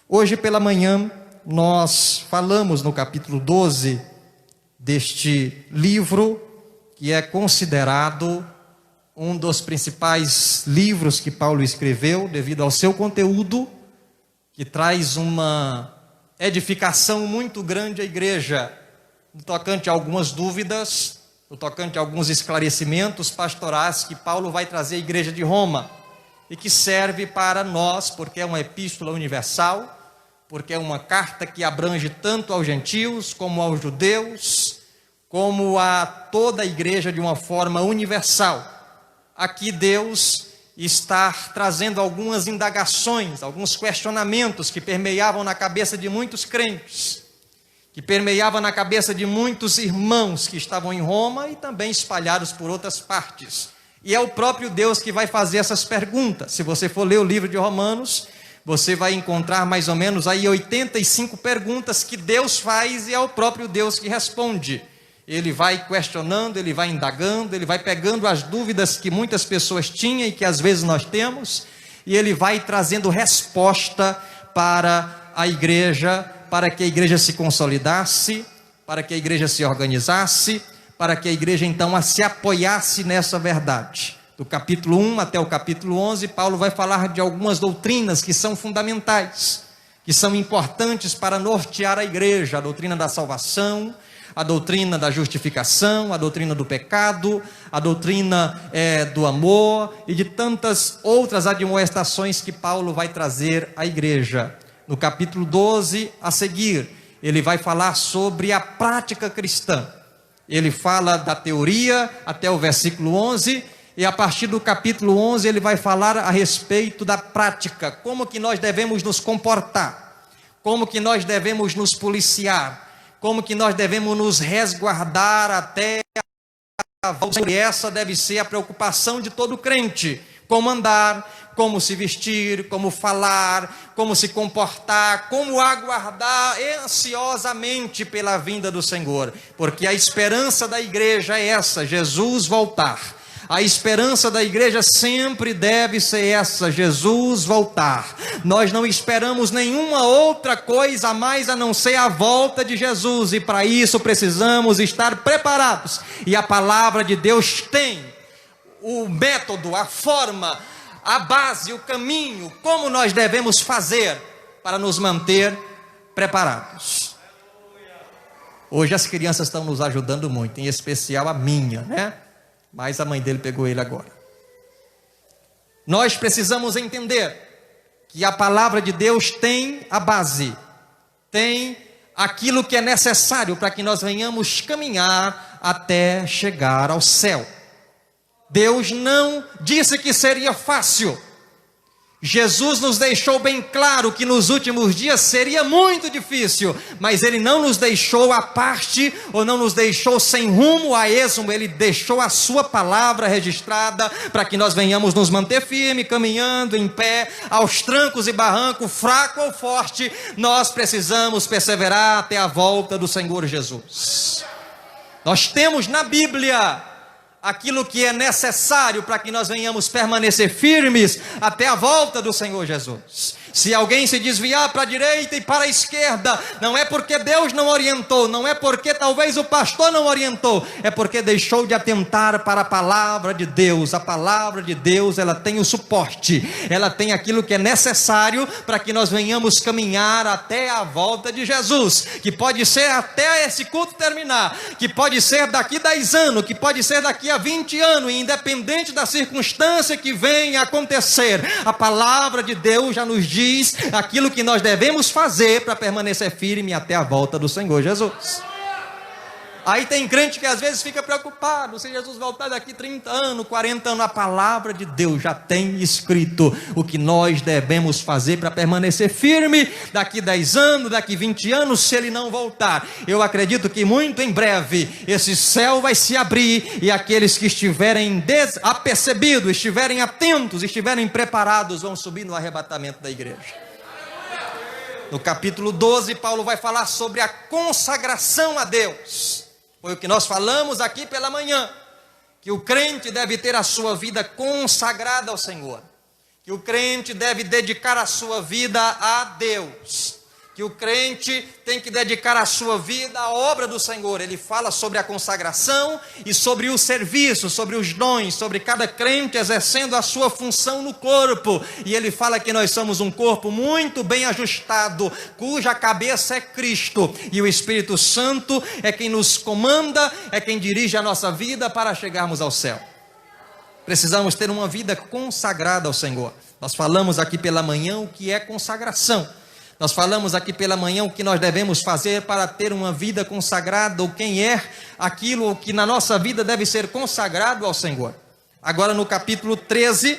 Hoje pela manhã nós falamos no capítulo 12 deste livro, que é considerado um dos principais livros que Paulo escreveu, devido ao seu conteúdo, que traz uma edificação muito grande à igreja, no tocante a algumas dúvidas, no tocante a alguns esclarecimentos pastorais que Paulo vai trazer à igreja de Roma, e que serve para nós, porque é uma epístola universal, porque é uma carta que abrange tanto aos gentios, como aos judeus, como a toda a igreja de uma forma universal. Aqui Deus está trazendo algumas indagações, alguns questionamentos que permeavam na cabeça de muitos crentes, que permeavam na cabeça de muitos irmãos que estavam em Roma e também espalhados por outras partes. E é o próprio Deus que vai fazer essas perguntas. Se você for ler o livro de Romanos, você vai encontrar mais ou menos aí 85 perguntas que Deus faz e é o próprio Deus que responde. Ele vai questionando, ele vai indagando, ele vai pegando as dúvidas que muitas pessoas tinham e que às vezes nós temos, e ele vai trazendo resposta para a igreja, para que a igreja se consolidasse, para que a igreja se organizasse, para que a igreja então se apoiasse nessa verdade. Do capítulo 1 até o capítulo 11, Paulo vai falar de algumas doutrinas que são fundamentais, que são importantes para nortear a igreja: a doutrina da salvação, a doutrina da justificação, a doutrina do pecado, a doutrina do amor e de tantas outras admoestações que Paulo vai trazer à igreja. No capítulo 12 a seguir, ele vai falar sobre a prática cristã. Ele fala da teoria até o versículo 11, e a partir do capítulo 11 ele vai falar a respeito da prática, como que nós devemos nos comportar, como que nós devemos nos policiar, como que nós devemos nos resguardar até a volta. E essa deve ser a preocupação de todo crente: como andar, como se vestir, como falar, como se comportar, como aguardar ansiosamente pela vinda do Senhor, porque a esperança da igreja é essa: Jesus voltar. A esperança da igreja sempre deve ser essa: Jesus voltar. Nós não esperamos nenhuma outra coisa a mais a não ser a volta de Jesus, e para isso precisamos estar preparados. E a palavra de Deus tem o método, a forma, a base, o caminho, como nós devemos fazer para nos manter preparados. Hoje as crianças estão nos ajudando muito, em especial a minha, né? Mas a mãe dele pegou ele agora. Nós precisamos entender que a palavra de Deus tem a base, tem aquilo que é necessário para que nós venhamos caminhar até chegar ao céu. Deus não disse que seria fácil. Jesus nos deixou bem claro que nos últimos dias seria muito difícil, mas Ele não nos deixou à parte, ou não nos deixou sem rumo, a esmo. Ele deixou a sua palavra registrada para que nós venhamos nos manter firme, caminhando em pé, aos trancos e barrancos, fraco ou forte. Nós precisamos perseverar até a volta do Senhor Jesus. Nós temos na Bíblia aquilo que é necessário para que nós venhamos permanecer firmes até a volta do Senhor Jesus. Se alguém se desviar para a direita e para a esquerda, não é porque Deus não orientou, não é porque talvez o pastor não orientou, é porque deixou de atentar para a palavra de Deus. A palavra de Deus, ela tem o suporte, ela tem aquilo que é necessário para que nós venhamos caminhar até a volta de Jesus, que pode ser até esse culto terminar, que pode ser daqui 10 anos, que pode ser daqui a 20 anos, e independente da circunstância que venha a acontecer, a palavra de Deus já nos diz aquilo que nós devemos fazer para permanecer firme até a volta do Senhor Jesus. Aí tem crente que às vezes fica preocupado: se Jesus voltar daqui 30 anos, 40 anos, a palavra de Deus já tem escrito o que nós devemos fazer para permanecer firme daqui 10 anos, daqui 20 anos, se Ele não voltar. Eu acredito que muito em breve esse céu vai se abrir, e aqueles que estiverem desapercebidos, estiverem atentos, estiverem preparados, vão subir no arrebatamento da igreja. No capítulo 12, Paulo vai falar sobre a consagração a Deus. Foi o que nós falamos aqui pela manhã, que o crente deve ter a sua vida consagrada ao Senhor. que o crente deve dedicar a sua vida a Deus, que o crente tem que dedicar a sua vida à obra do Senhor. Ele fala sobre a consagração e sobre o serviço, sobre os dons, sobre cada crente exercendo a sua função no corpo. E ele fala que nós somos um corpo muito bem ajustado, cuja cabeça é Cristo, e o Espírito Santo é quem nos comanda, é quem dirige a nossa vida para chegarmos ao céu. Precisamos ter uma vida consagrada ao Senhor. Nós falamos aqui pela manhã o que é consagração. Nós falamos aqui pela manhã o que nós devemos fazer para ter uma vida consagrada, ou quem é aquilo que na nossa vida deve ser consagrado ao Senhor. Agora no capítulo 13,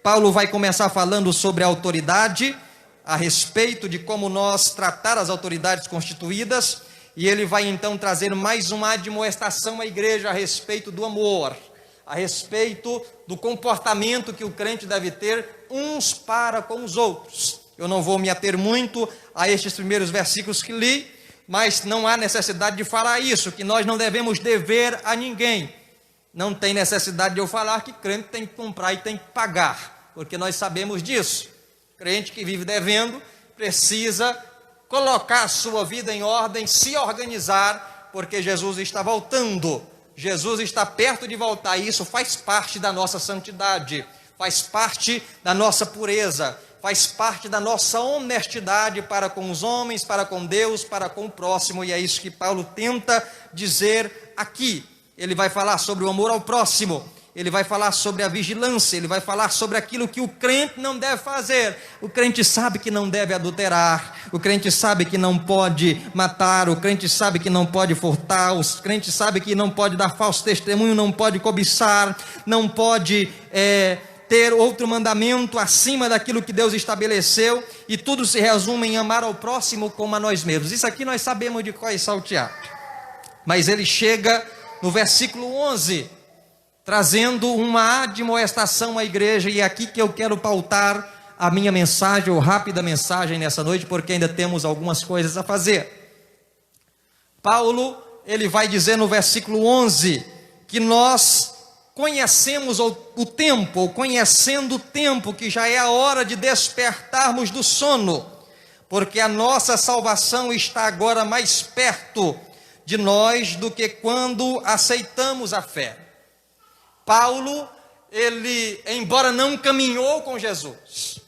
Paulo vai começar falando sobre a autoridade, a respeito de como nós tratar as autoridades constituídas, e ele vai então trazer mais uma admoestação à igreja a respeito do amor, a respeito do comportamento que o crente deve ter uns para com os outros. Eu não vou me ater muito a estes primeiros versículos que li, mas não há necessidade de falar isso, que nós não devemos dever a ninguém. Não tem necessidade de eu falar que crente tem que comprar e tem que pagar, porque nós sabemos disso. Crente que vive devendo precisa colocar a sua vida em ordem, se organizar, porque Jesus está voltando. Jesus está perto de voltar, e isso faz parte da nossa santidade, faz parte da nossa pureza, faz parte da nossa honestidade para com os homens, para com Deus, para com o próximo, e é isso que Paulo tenta dizer aqui. Ele vai falar sobre o amor ao próximo, ele vai falar sobre a vigilância, ele vai falar sobre aquilo que o crente não deve fazer. O crente sabe que não deve adulterar, o crente sabe que não pode matar, o crente sabe que não pode furtar, o crente sabe que não pode dar falso testemunho, não pode cobiçar, não pode ter outro mandamento acima daquilo que Deus estabeleceu, e tudo se resume em amar ao próximo como a nós mesmos. Isso aqui nós sabemos de cor e salteado. Mas ele chega no versículo 11, trazendo uma admoestação à igreja, e é aqui que eu quero pautar a minha mensagem, ou rápida mensagem nessa noite, porque ainda temos algumas coisas a fazer. Paulo, ele vai dizer no versículo 11, que nós conhecemos o tempo, ou conhecendo o tempo, que já é a hora de despertarmos do sono, porque a nossa salvação está agora mais perto de nós do que quando aceitamos a fé. Paulo, ele, embora não caminhou com Jesus,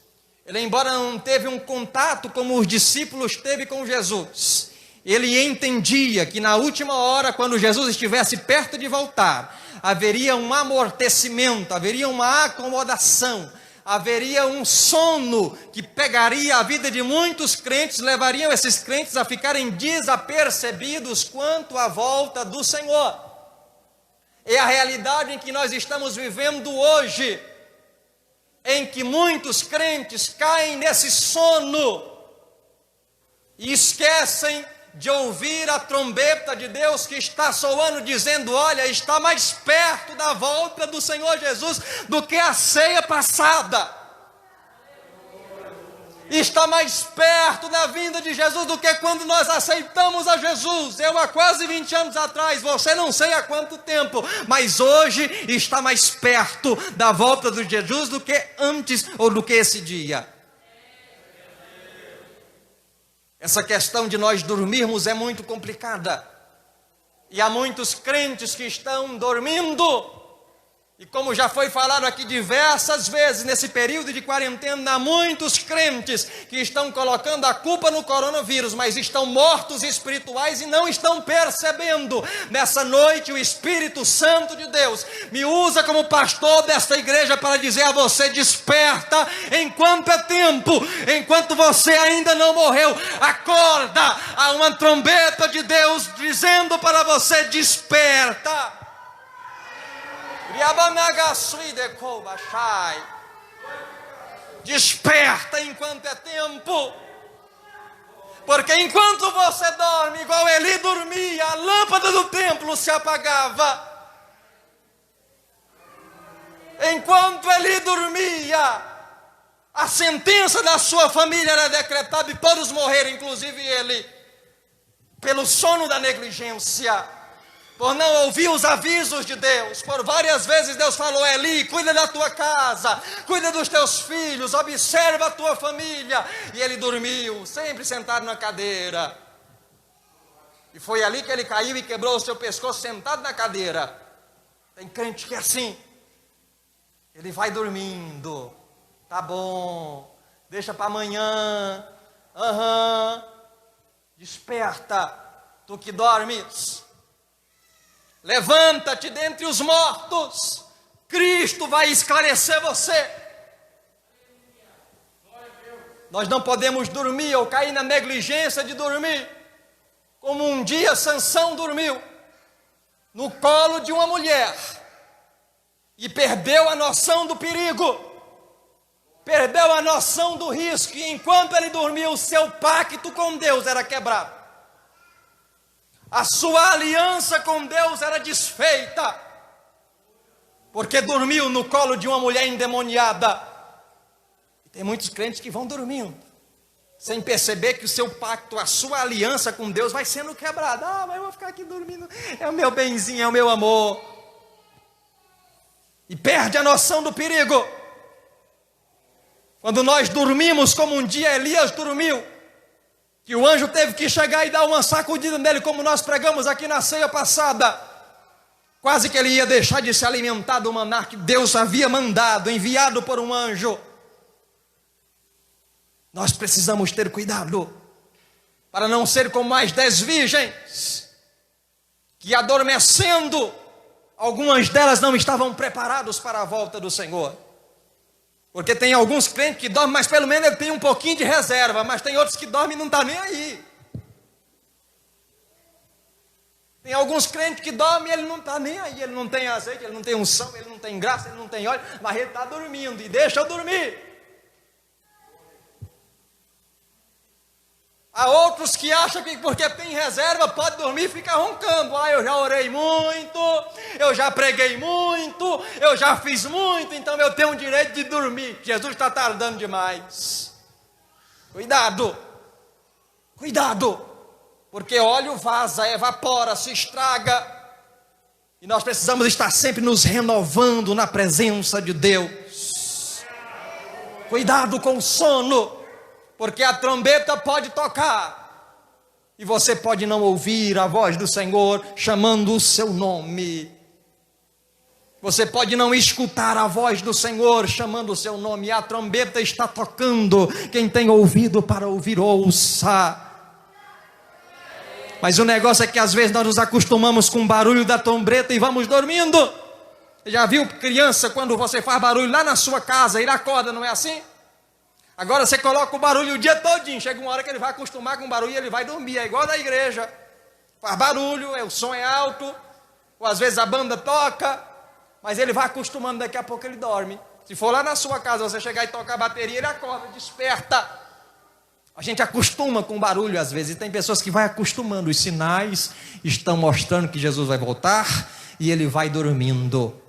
ele, embora não teve um contato como os discípulos teve com Jesus, ele entendia que na última hora, quando Jesus estivesse perto de voltar, haveria um amortecimento, haveria uma acomodação, haveria um sono que pegaria a vida de muitos crentes, levariam esses crentes a ficarem desapercebidos quanto à volta do Senhor. É a realidade em que nós estamos vivendo hoje, em que muitos crentes caem nesse sono e esquecem de ouvir a trombeta de Deus que está soando, dizendo: olha, está mais perto da volta do Senhor Jesus do que a ceia passada. Está mais perto da vinda de Jesus do que quando nós aceitamos a Jesus. Eu há quase 20 anos atrás, você não sei há quanto tempo, mas hoje está mais perto da volta de Jesus do que antes, ou do que esse dia. Essa questão de nós dormirmos é muito complicada, e há muitos crentes que estão dormindo, e como já foi falado aqui diversas vezes, nesse período de quarentena, há muitos crentes que estão colocando a culpa no coronavírus, mas estão mortos espirituais e não estão percebendo. Nessa noite, o Espírito Santo de Deus me usa como pastor desta igreja para dizer a você: desperta enquanto é tempo, enquanto você ainda não morreu. Acorda, há uma trombeta de Deus dizendo para você: desperta. Desperta enquanto é tempo, porque enquanto você dorme, igual Eli dormia, a lâmpada do templo se apagava. Enquanto Eli dormia, a sentença da sua família era decretada e todos morreram, inclusive ele, pelo sono da negligência. por não ouvir os avisos de Deus. Por várias vezes Deus falou: Eli, cuida da tua casa, cuida dos teus filhos, observa a tua família. E ele dormiu, sempre sentado na cadeira. E foi ali que ele caiu e quebrou o seu pescoço sentado na cadeira. Tem crente que é assim. Ele vai dormindo. Tá bom, deixa para amanhã. Desperta, tu que dormes. Levanta-te dentre os mortos. Cristo vai esclarecer você. Nós não podemos dormir ou cair na negligência de dormir, como um dia Sansão dormiu no colo de uma mulher e perdeu a noção do perigo, perdeu a noção do risco, e enquanto ele dormiu, o seu pacto com Deus era quebrado. A sua aliança com Deus era desfeita, porque dormiu no colo de uma mulher endemoniada. E tem muitos crentes que vão dormindo, sem perceber que o seu pacto, a sua aliança com Deus vai sendo quebrada. Mas eu vou ficar aqui dormindo, é o meu benzinho, é o meu amor. E perde a noção do perigo. Quando nós dormimos como um dia Elias dormiu, que o anjo teve que chegar e dar uma sacudida nele, como nós pregamos aqui na ceia passada, quase que ele ia deixar de se alimentar do maná que Deus havia mandado, enviado por um anjo. Nós precisamos ter cuidado, para não ser como as 10 virgens, que adormecendo, algumas delas não estavam preparadas para a volta do Senhor. Porque tem alguns crentes que dormem, mas pelo menos ele tem um pouquinho de reserva. Mas tem outros que dormem e não estão nem aí. Tem alguns crentes que dormem e ele não está nem aí. Ele não tem azeite, ele não tem unção, ele não tem graça, ele não tem óleo. Mas ele está dormindo e deixa eu dormir. Há outros que acham que porque tem reserva pode dormir e ficar roncando. Eu já orei muito, eu já preguei muito, eu já fiz muito, então eu tenho o direito de dormir. Jesus está tardando demais. Cuidado, cuidado, porque óleo vaza, evapora, se estraga. E nós precisamos estar sempre nos renovando na presença de Deus. Cuidado com o sono, porque a trombeta pode tocar e você pode não ouvir a voz do Senhor chamando o seu nome. Você pode não escutar a voz do Senhor chamando o seu nome. A trombeta está tocando. Quem tem ouvido para ouvir, ouça. Mas o negócio é que às vezes nós nos acostumamos com o barulho da trombeta e vamos dormindo. Já viu criança, quando você faz barulho lá na sua casa, ele acorda, não é assim? Agora você coloca o barulho o dia todinho, chega uma hora que ele vai acostumar com o barulho e ele vai dormir. É igual da igreja, faz barulho, o som é alto, ou às vezes a banda toca, mas ele vai acostumando, daqui a pouco ele dorme. Se for lá na sua casa, você chegar e tocar a bateria, ele acorda, desperta. A gente acostuma com o barulho às vezes, e tem pessoas que vão acostumando, os sinais estão mostrando que Jesus vai voltar, e ele vai dormindo.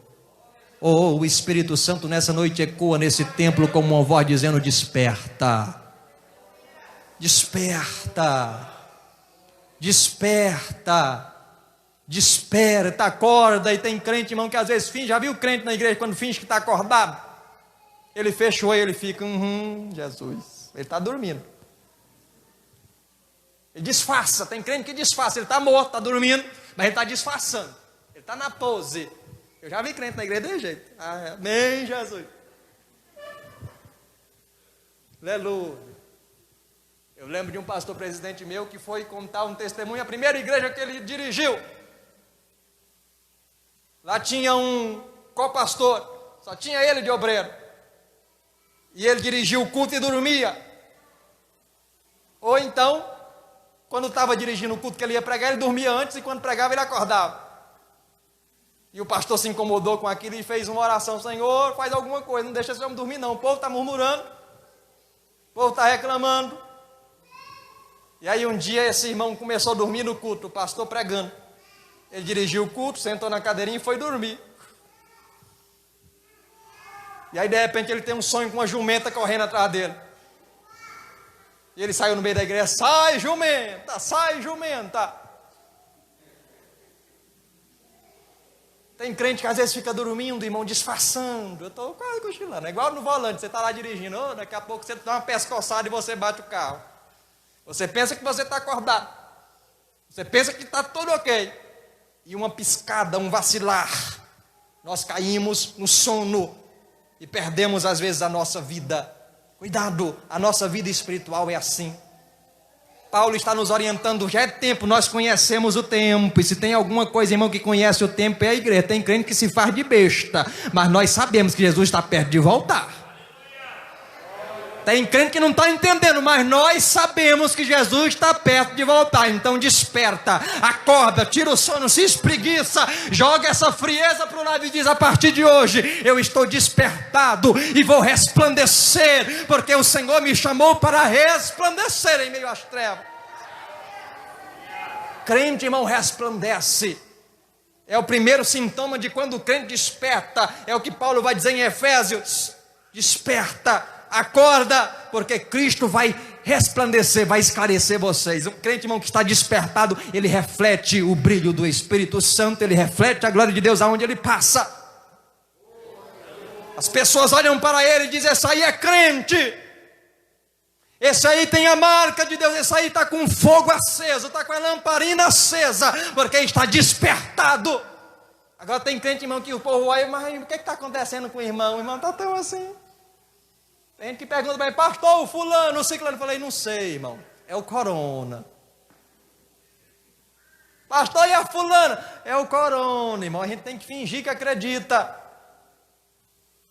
O Espírito Santo nessa noite ecoa nesse templo como uma voz dizendo: desperta, desperta, desperta, desperta, acorda. E tem crente, irmão, que às vezes finge. Já viu crente na igreja quando finge que está acordado? Ele fechou e ele fica, Jesus, ele está dormindo. Ele disfarça, tem crente que disfarça, ele está morto, está dormindo, mas ele está disfarçando, ele está na pose. Eu já vi crente na igreja desse jeito. Amém, Jesus. Aleluia. Eu lembro de um pastor presidente meu que foi contar um testemunho, a primeira igreja que ele dirigiu. Lá tinha um copastor, só tinha ele de obreiro. E ele dirigia o culto e dormia. Ou então, quando estava dirigindo o culto que ele ia pregar, ele dormia antes, e quando pregava ele acordava. E o pastor se incomodou com aquilo e fez uma oração: Senhor, faz alguma coisa, não deixa esse homem dormir não, o povo está murmurando, o povo está reclamando. E aí um dia esse irmão começou a dormir no culto, o pastor pregando. Ele dirigiu o culto, sentou na cadeirinha e foi dormir. E aí de repente ele tem um sonho com uma jumenta correndo atrás dele. E ele saiu no meio da igreja: sai jumenta, sai jumenta. Tem crente que às vezes fica dormindo, irmão, disfarçando. Eu estou quase cochilando. É igual no volante, você está lá dirigindo, daqui a pouco você dá uma pescoçada e você bate o carro. Você pensa que você está acordado. Você pensa que está tudo ok. E uma piscada, um vacilar, nós caímos no sono e perdemos às vezes a nossa vida. Cuidado, a nossa vida espiritual é assim. Paulo está nos orientando, já é tempo, nós conhecemos o tempo, e se tem alguma coisa, irmão, que conhece o tempo é a igreja. Tem crente que se faz de besta, mas nós sabemos que Jesus está perto de voltar. Tem crente que não está entendendo, mas nós sabemos que Jesus está perto de voltar. Então desperta, acorda, tira o sono, se espreguiça, joga essa frieza para o lado e diz: a partir de hoje eu estou despertado e vou resplandecer, porque o Senhor me chamou para resplandecer em meio às trevas. Crente, irmão, resplandece. É o primeiro sintoma de quando o crente desperta. É o que Paulo vai dizer em Efésios: desperta, acorda, porque Cristo vai resplandecer, vai esclarecer vocês. Um crente, irmão, que está despertado, ele reflete o brilho do Espírito Santo, ele reflete a glória de Deus aonde ele passa. As pessoas olham para ele e dizem: esse aí é crente, esse aí tem a marca de Deus, esse aí está com fogo aceso, está com a lamparina acesa, porque está despertado. Agora tem crente, irmão, que o povo olha: mas o que está acontecendo com o irmão? O irmão está tão assim. Tem gente que pergunta para mim: pastor, o fulano, o ciclano. Eu falei: não sei, irmão, é o corona. Pastor, e a fulana? É o corona, irmão. A gente tem que fingir que acredita.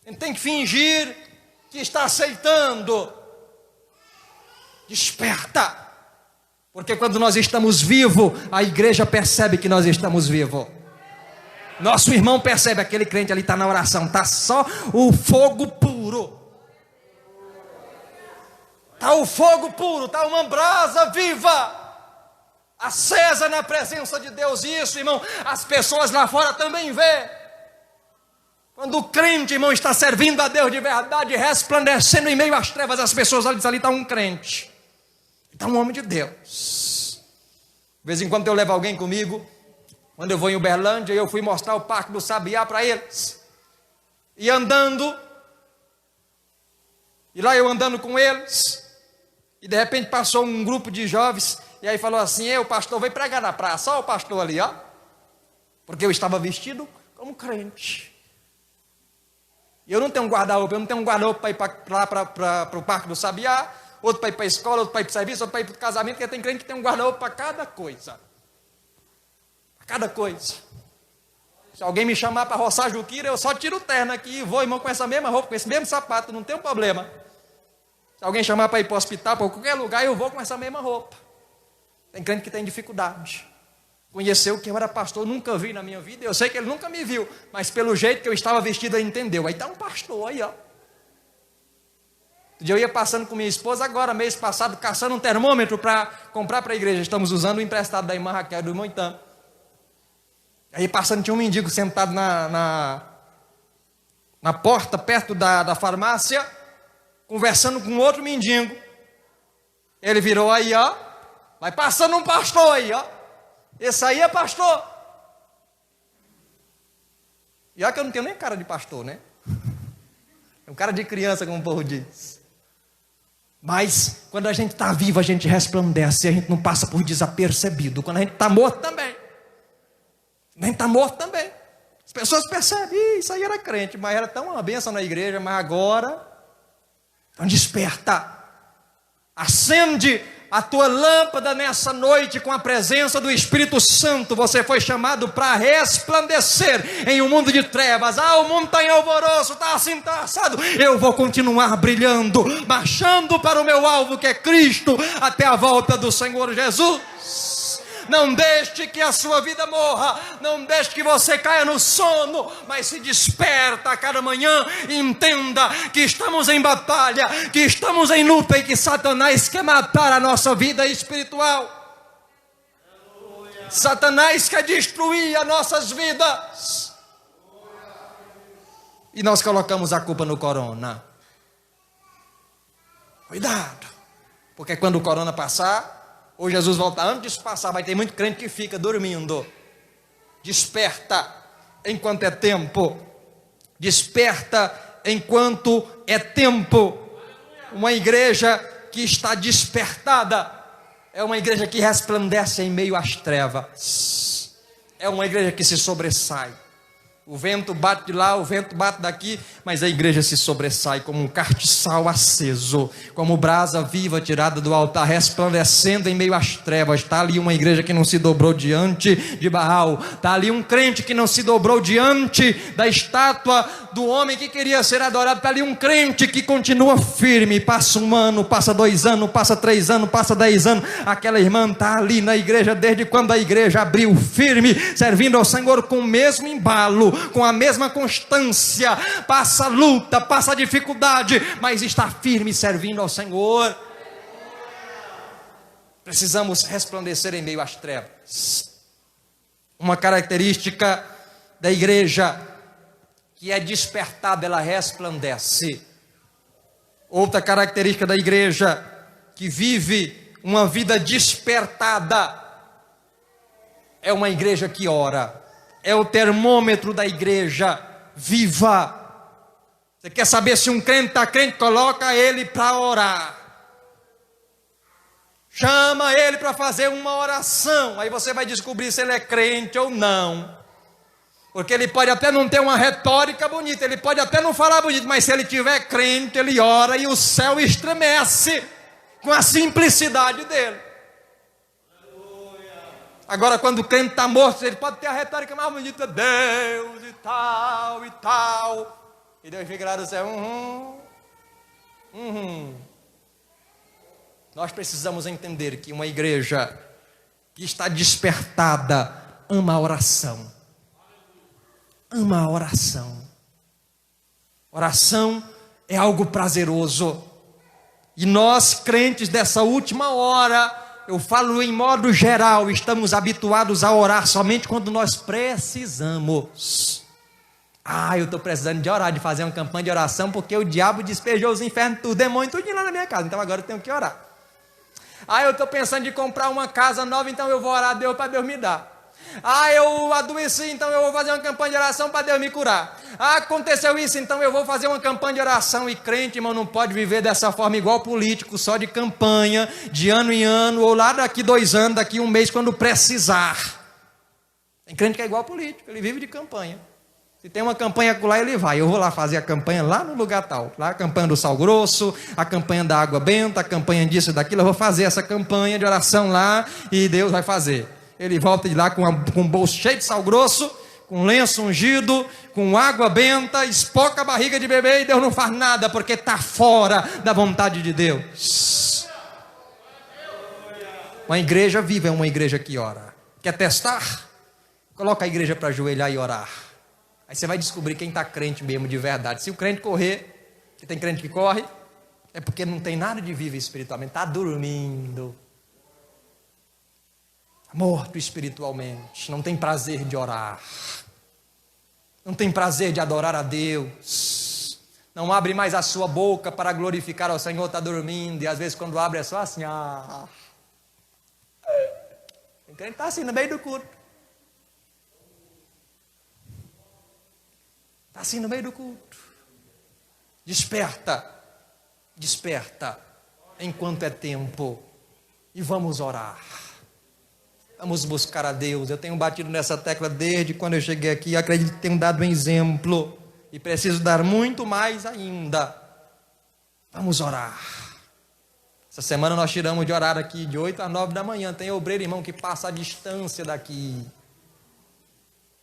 A gente tem que fingir que está aceitando. Desperta. Porque quando nós estamos vivos, a igreja percebe que nós estamos vivos. Nosso irmão percebe: aquele crente ali está na oração, está só o fogo puro. Está o fogo puro, está uma brasa viva, acesa na presença de Deus. Isso, irmão, as pessoas lá fora também vê. Quando o crente, irmão, está servindo a Deus de verdade, resplandecendo em meio às trevas, as pessoas olham e dizem: ali está um crente, está um homem de Deus. De vez em quando eu levo alguém comigo, quando eu vou em Uberlândia, eu fui mostrar o Parque do Sabiá para eles, e andando, e lá eu andando com eles, e de repente passou um grupo de jovens, e aí falou assim: o pastor veio pregar na praça, ó o pastor ali, ó, porque eu estava vestido como crente. E eu não tenho um guarda-roupa, para ir para o Parque do Sabiá, outro para ir para a escola, outro para ir para o serviço, outro para ir para o casamento, porque tem crente que tem um guarda-roupa para cada coisa. Para cada coisa. Se alguém me chamar para roçar juquira, eu só tiro o terno aqui e vou, irmão, com essa mesma roupa, com esse mesmo sapato, não tem problema. Se alguém chamar para ir para o hospital, para qualquer lugar, eu vou com essa mesma roupa. Tem crente que tem dificuldade. Conheceu que eu era pastor, nunca vi na minha vida. Eu sei que ele nunca me viu, mas pelo jeito que eu estava vestido, ele entendeu. Aí está um pastor aí, ó. Outro dia eu ia passando com minha esposa, agora, mês passado, caçando um termômetro para comprar para a igreja. Estamos usando o emprestado da irmã Raquel do irmão Itam. Aí passando, tinha um mendigo sentado na porta, perto da farmácia, conversando com outro mendigo. Ele virou aí, ó. Vai passando um pastor aí, ó. Esse aí é pastor. E olha que eu não tenho nem cara de pastor, né? É um cara de criança, como o povo diz. Mas quando a gente está vivo, a gente resplandece, a gente não passa por desapercebido. Quando a gente está morto também. A gente está morto também. As pessoas percebem: isso aí era crente, mas era tão uma bênção na igreja, mas agora, então desperta. Acende a tua lâmpada nessa noite com a presença do Espírito Santo. Você foi chamado para resplandecer em um mundo de trevas. O mundo está em alvoroço, está assim, está assado. Eu vou continuar brilhando, marchando para o meu alvo, que é Cristo, até a volta do Senhor Jesus. Não deixe que a sua vida morra, não deixe que você caia no sono, mas se desperta a cada manhã e entenda que estamos em batalha, que estamos em luta e que Satanás quer matar a nossa vida espiritual. Satanás quer destruir as nossas vidas. E nós colocamos a culpa no corona. Cuidado, porque quando o corona passar, ou Jesus voltar, antes de passar, vai ter muito crente que fica dormindo. Desperta. enquanto é tempo. Desperta enquanto é tempo. Uma igreja que está despertada é uma igreja que resplandece em meio às trevas. É uma igreja que se sobressai. O vento bate de lá, o vento bate daqui, mas a igreja se sobressai como um castiçal aceso, como brasa viva tirada do altar, resplandecendo em meio às trevas. Está ali uma igreja que não se dobrou diante de Baal. Está ali um crente que não se dobrou diante da estátua do homem que queria ser adorado. Está ali um crente que continua firme. Passa 1 ano, passa 2 anos, passa 3 anos, passa 10 anos. Aquela irmã está ali na igreja desde quando a igreja abriu, firme, servindo ao Senhor com o mesmo embalo, com a mesma constância. Passa luta, passa dificuldade, mas está firme servindo ao Senhor. Precisamos resplandecer em meio às trevas. Uma característica da igreja que é despertada, ela resplandece. Outra característica da igreja que vive uma vida despertada é uma igreja que ora. É o termômetro da igreja viva. Você quer saber se um crente está crente? Coloca ele para orar. Chama ele para fazer uma oração. Aí você vai descobrir se ele é crente ou não. Porque ele pode até não ter uma retórica bonita, ele pode até não falar bonito, mas se ele tiver crente, ele ora e o céu estremece com a simplicidade dele. Agora, quando o crente está morto, ele pode ter a retórica mais bonita, Deus e tal e tal. E Deus fica lá do céu, Nós precisamos entender que uma igreja que está despertada ama a oração. Ama a oração. Oração é algo prazeroso. E nós, crentes dessa última hora, eu falo em modo geral, estamos habituados a orar somente quando nós precisamos. Eu estou precisando de orar, de fazer uma campanha de oração, porque o diabo despejou os infernos, os demônios, tudo lá na minha casa, então agora eu tenho que orar. Eu estou pensando de comprar uma casa nova, então eu vou orar a Deus para Deus me dar. Eu adoeci, então eu vou fazer uma campanha de oração para Deus me curar. Aconteceu isso, então eu vou fazer uma campanha de oração. E crente, irmão, não pode viver dessa forma igual político, só de campanha, de ano em ano, ou lá daqui 2 anos, daqui 1 mês, quando precisar. Tem crente que é igual político, ele vive de campanha. Se tem uma campanha lá, ele vai. Eu vou lá fazer a campanha lá no lugar tal. Lá a campanha do sal grosso, a campanha da água benta, a campanha disso e daquilo. Eu vou fazer essa campanha de oração lá e Deus vai fazer. Ele volta de lá com um bolso cheio de sal grosso, com lenço ungido, com água benta, espoca a barriga de bebê e Deus não faz nada, porque está fora da vontade de Deus. Uma igreja viva é uma igreja que ora. Quer testar? Coloca a igreja para ajoelhar e orar. Aí você vai descobrir quem está crente mesmo de verdade. Se o crente correr, que tem crente que corre, é porque não tem nada de vivo espiritualmente, está dormindo. Morto espiritualmente, não tem prazer de orar, não tem prazer de adorar a Deus, não abre mais a sua boca para glorificar ao Senhor, está dormindo, e às vezes quando abre é só assim, Tem crente que está assim no meio do culto, está assim no meio do culto. Desperta, desperta, enquanto é tempo, e vamos orar. Vamos buscar a Deus. Eu tenho batido nessa tecla desde quando eu cheguei aqui. Acredito que tenho dado um exemplo. E preciso dar muito mais ainda. Vamos orar. Essa semana nós tiramos de orar aqui de 8 às 9 da manhã. Tem obreiro, irmão, que passa a distância daqui.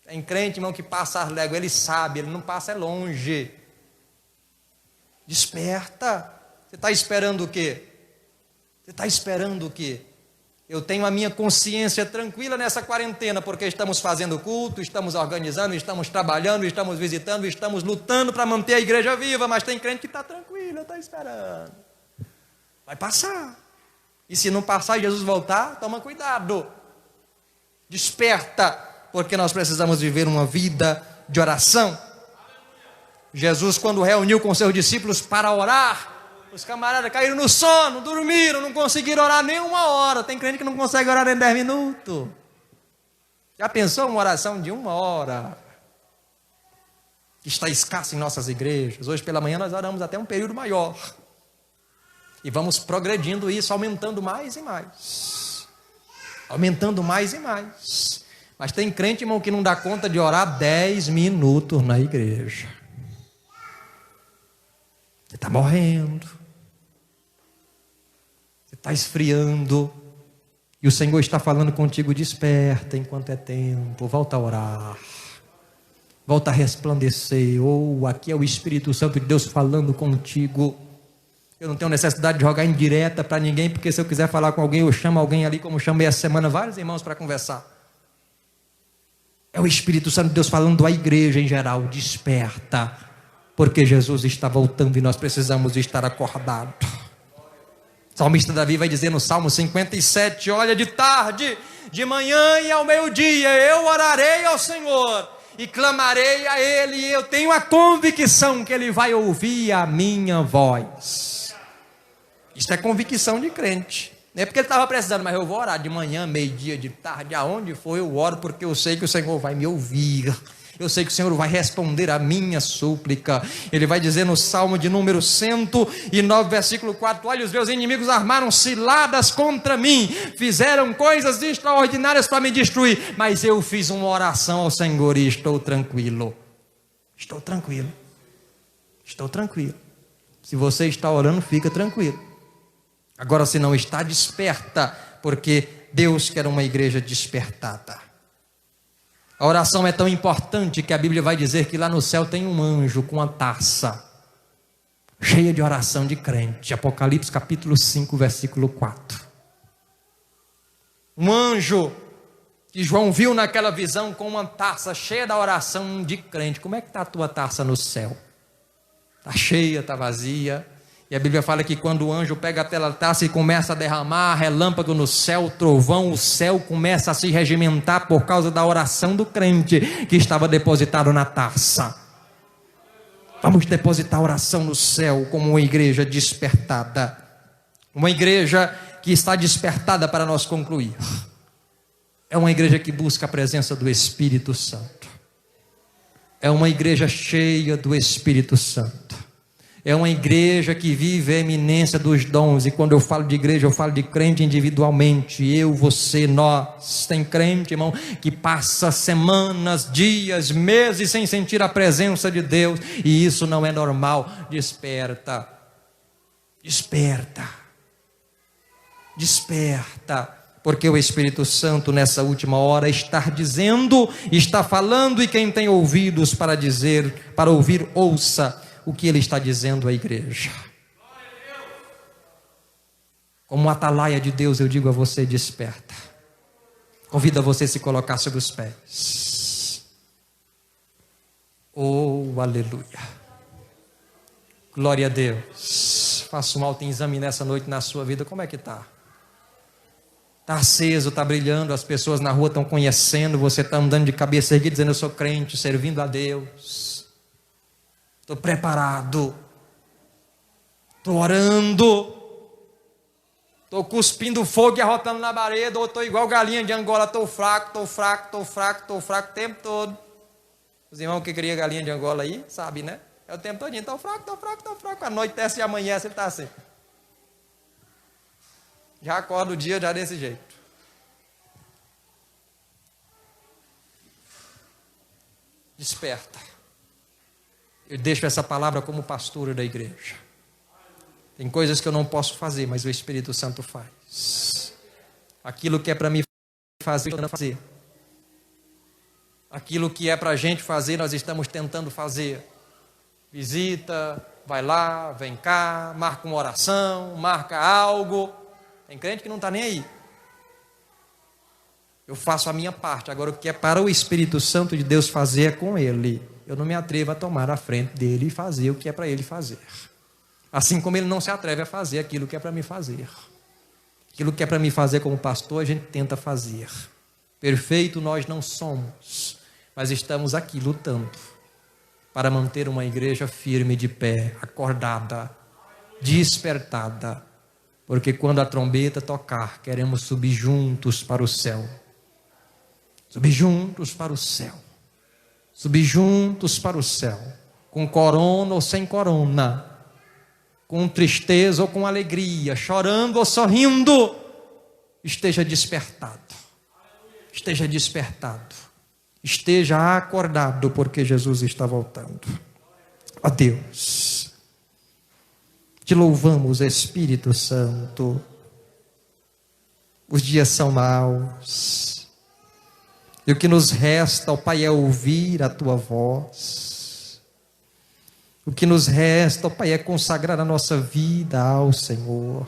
Tem crente, irmão, que passa as léguas. Ele sabe, ele não passa, é longe. Desperta. Você está esperando o quê? Você está esperando o quê? Eu tenho a minha consciência tranquila nessa quarentena, porque estamos fazendo culto, estamos organizando, estamos trabalhando, estamos visitando, estamos lutando para manter a igreja viva, mas tem crente que está tranquilo, está esperando. Vai passar. E se não passar e Jesus voltar, toma cuidado. Desperta, porque nós precisamos viver uma vida de oração. Jesus, quando reuniu com seus discípulos para orar, os camaradas caíram no sono, dormiram, não conseguiram orar nem 1 hora. Tem crente que não consegue orar nem 10 minutos. Já pensou uma oração de 1 hora? que está escassa em nossas igrejas. Hoje pela manhã nós oramos até um período maior. E vamos progredindo isso, aumentando mais e mais. Aumentando mais e mais. Mas tem crente, irmão, que não dá conta de orar 10 minutos na igreja. Você está morrendo. Você está esfriando. E o Senhor está falando contigo, desperta enquanto é tempo. Volta a orar. Volta a resplandecer. Aqui é o Espírito Santo de Deus falando contigo. Eu não tenho necessidade de jogar indireta para ninguém, porque se eu quiser falar com alguém, eu chamo alguém ali, como chamei essa semana vários irmãos para conversar. É o Espírito Santo de Deus falando à igreja em geral, desperta, porque Jesus está voltando e nós precisamos estar acordados. O salmista Davi vai dizer no Salmo 57, olha, de tarde, de manhã e ao meio-dia, eu orarei ao Senhor e clamarei a Ele, e eu tenho a convicção que Ele vai ouvir a minha voz. Isso é convicção de crente. Não é porque ele estava precisando, mas eu vou orar de manhã, meio-dia, de tarde, aonde for eu oro, porque eu sei que o Senhor vai me ouvir. Eu sei que o Senhor vai responder a minha súplica. Ele vai dizer no Salmo de número 109, versículo 4, olha, os meus inimigos armaram ciladas contra mim, fizeram coisas extraordinárias para me destruir, mas eu fiz uma oração ao Senhor e estou tranquilo. Estou tranquilo. Estou tranquilo. Se você está orando, fica tranquilo. Agora, se não está, desperta, porque Deus quer uma igreja despertada. A oração é tão importante que a Bíblia vai dizer que lá no céu tem um anjo com uma taça cheia de oração de crente. Apocalipse capítulo 5, versículo 4. Um anjo que João viu naquela visão com uma taça cheia da oração de crente. Como é que está a tua taça no céu? Está cheia, está vazia? E a Bíblia fala que quando o anjo pega aquela taça e começa a derramar relâmpago no céu, trovão, o céu começa a se regimentar por causa da oração do crente que estava depositado na taça. Vamos depositar oração no céu como uma igreja despertada. Uma igreja que está despertada para nós concluir. É uma igreja que busca a presença do Espírito Santo. É uma igreja cheia do Espírito Santo. É uma igreja que vive a eminência dos dons. E quando eu falo de igreja, eu falo de crente individualmente. Eu, você, nós. Tem crente, irmão, que passa semanas, dias, meses sem sentir a presença de Deus. E isso não é normal. Desperta. Desperta. Desperta. Porque o Espírito Santo nessa última hora está dizendo, está falando, e quem tem ouvidos para dizer, para ouvir, ouça o que ele está dizendo à igreja. Como atalaia de Deus, eu digo a você, desperta. Convido a você a se colocar sobre os pés. Oh, aleluia. Glória a Deus. Faça um autoexame nessa noite na sua vida. Como é que está? Está aceso, está brilhando, as pessoas na rua estão conhecendo, você está andando de cabeça erguida, dizendo eu sou crente, servindo a Deus. Estou preparado, estou orando, estou cuspindo fogo e arrotando na parede, ou estou igual galinha de Angola, estou fraco o tempo todo. Os irmãos que criam galinha de Angola aí, sabem, né? É o tempo todinho, estou fraco, anoitece e amanhece, ele está assim. Já acorda o dia já desse jeito. Desperta. Eu deixo essa palavra como pastor da igreja. Tem coisas que eu não posso fazer, mas o Espírito Santo faz. Aquilo que é para mim fazer, eu não fazer. Aquilo que é para a gente fazer, nós estamos tentando fazer. Visita, vai lá, vem cá, marca uma oração, marca algo. Tem crente que não está nem aí. Eu faço a minha parte. Agora o que é para o Espírito Santo de Deus fazer é com ele. Eu não me atrevo a tomar a frente dele e fazer o que é para ele fazer. Assim como ele não se atreve a fazer aquilo que é para mim fazer. Aquilo que é para mim fazer como pastor, a gente tenta fazer. Perfeito nós não somos, mas estamos aqui lutando para manter uma igreja firme de pé, acordada, despertada. Porque quando a trombeta tocar, queremos subir juntos para o céu. Subir juntos para o céu. subir juntos para o céu, com corona ou sem corona, com tristeza ou com alegria, chorando ou sorrindo, esteja despertado, esteja despertado, esteja acordado, porque Jesus está voltando. Ó Deus, te louvamos, Espírito Santo. Os dias são maus, e o que nos resta, ó Pai, é ouvir a Tua voz. O que nos resta, ó Pai, é consagrar a nossa vida ao Senhor.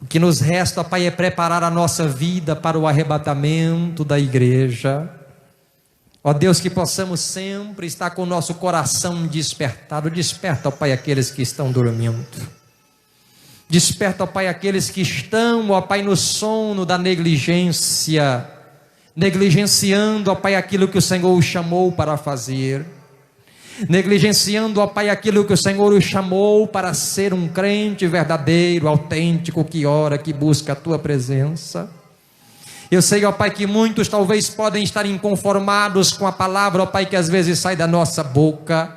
O que nos resta, ó Pai, é preparar a nossa vida para o arrebatamento da igreja. Ó Deus, que possamos sempre estar com o nosso coração despertado. Desperta, ó Pai, aqueles que estão dormindo. Desperta, ó Pai, aqueles que estão, ó Pai, no sono da negligência, negligenciando, ó Pai, aquilo que o Senhor os chamou para fazer, negligenciando, ó Pai, aquilo que o Senhor os chamou para ser um crente verdadeiro, autêntico, que ora, que busca a Tua presença. Eu sei, ó Pai, que muitos talvez podem estar inconformados com a palavra, ó Pai, que às vezes sai da nossa boca,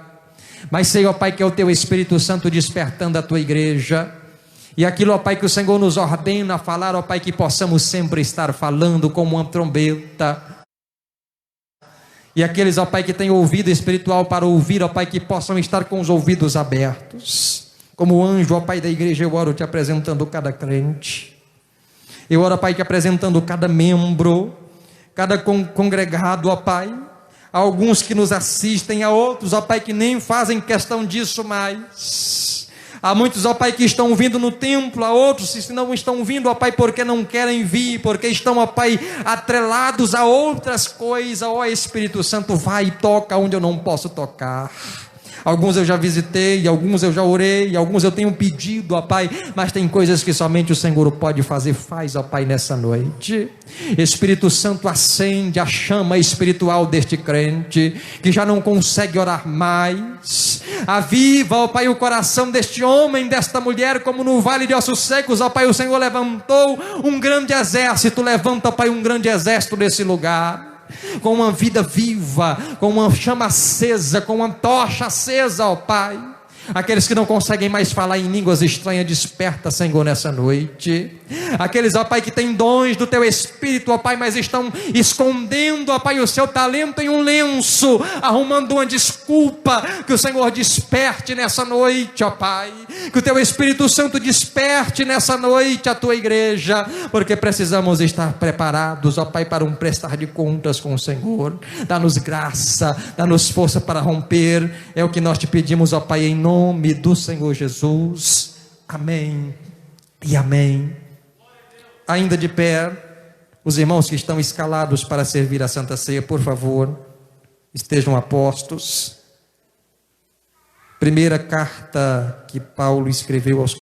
mas sei, ó Pai, que é o Teu Espírito Santo despertando a Tua igreja. E aquilo, ó Pai, que o Senhor nos ordena a falar, ó Pai, que possamos sempre estar falando como uma trombeta. E aqueles, ó Pai, que têm ouvido espiritual para ouvir, ó Pai, que possam estar com os ouvidos abertos. Como anjo, ó Pai da igreja, eu oro te apresentando cada crente. Eu oro, ó Pai, te apresentando cada membro, cada congregado, ó Pai. Há alguns que nos assistem, há outros, ó Pai, que nem fazem questão disso mais. Há muitos, ó Pai, que estão vindo no templo, há outros que não estão vindo, ó Pai, porque não querem vir, porque estão, ó Pai, atrelados a outras coisas. Ó Espírito Santo, vai e toca onde eu não posso tocar. Alguns eu já visitei, alguns eu já orei, alguns eu tenho pedido, ó Pai, mas tem coisas que somente o Senhor pode fazer. Faz, ó Pai, nessa noite. Espírito Santo, acende a chama espiritual deste crente, que já não consegue orar mais. Aviva, ó Pai, o coração deste homem, desta mulher, como no vale de ossos secos, ó Pai, o Senhor levantou um grande exército. Levanta, ó Pai, um grande exército nesse lugar, com uma vida viva, com uma chama acesa, com uma tocha acesa, ó Pai. Aqueles que não conseguem mais falar em línguas estranhas, desperta, Senhor, nessa noite. Aqueles, ó Pai, que têm dons do Teu Espírito, ó Pai, mas estão escondendo, ó Pai, o seu talento em um lenço, arrumando uma desculpa. Que o Senhor desperte nessa noite, ó Pai. Que o Teu Espírito Santo desperte nessa noite a Tua igreja, porque precisamos estar preparados, ó Pai, para um prestar de contas com o Senhor. Dá-nos graça, dá-nos força para romper. É o que nós te pedimos, ó Pai, em nome do Senhor Jesus. Amém e amém. Ainda de pé, os irmãos que estão escalados para servir a Santa Ceia, por favor, estejam apostos. Primeira carta que Paulo escreveu aos